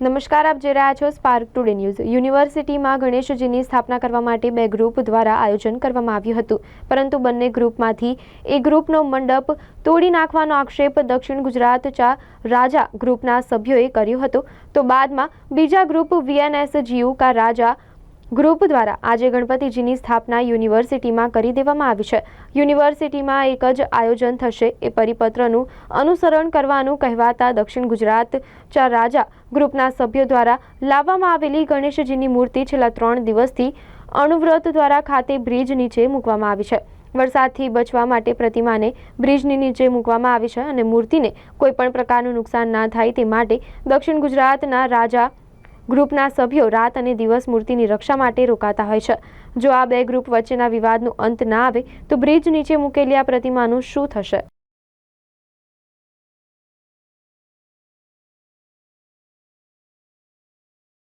નમસ્કાર, આપ જોઈ રહ્યા છો સ્પાર્ક ટુડે ન્યૂઝ। યુનિવર્સિટીમાં ગણેશજીની સ્થાપના કરવા માટે 2 ગ્રુપ દ્વારા આયોજન કરવામાં આવ્યું હતું, પરંતુ બંને ગ્રુપમાંથી એક ગ્રુપનો મંડપ તોડી નાખવાનો આક્ષેપ દક્ષિણ ગુજરાત રાજા ગ્રુપના સભ્યોએ કર્યો હતો, તો બાદમાં બીજા ગ્રુપ VNSGU કા રાજા ગ્રુપ દ્વારા આજે ગણપતિજીની સ્થાપના યુનિવર્સિટીમાં કરી દેવામાં આવી છે। યુનિવર્સિટીમાં એક જ આયોજન થશે એ પરિપત્રનું અનુસરણ કરવાનું કહેવાતા દક્ષિણ ગુજરાત રાજા ગ્રુપના સભ્યો દ્વારા લાવવામાં આવેલી ગણેશજીની મૂર્તિ છેલ્લા 3 દિવસથી અણુવ્રત દ્વારા ખાતે બ્રિજ નીચે મૂકવામાં આવી છે। વરસાદથી બચવા માટે પ્રતિમાને બ્રિજની નીચે મૂકવામાં આવી છે અને મૂર્તિને કોઈપણ પ્રકારનું નુકસાન ના થાય તે માટે દક્ષિણ ગુજરાતના રાજા ગ્રુપના સભ્યો રાત અને દિવસ મૂર્તિની રક્ષા માટે રોકાતા હોય છે। જો આ 2 ગ્રુપ વચ્ચેના વિવાદનો અંત ના આવે તો બ્રિજ નીચે મૂકેલી આ પ્રતિમાનું શું થશે?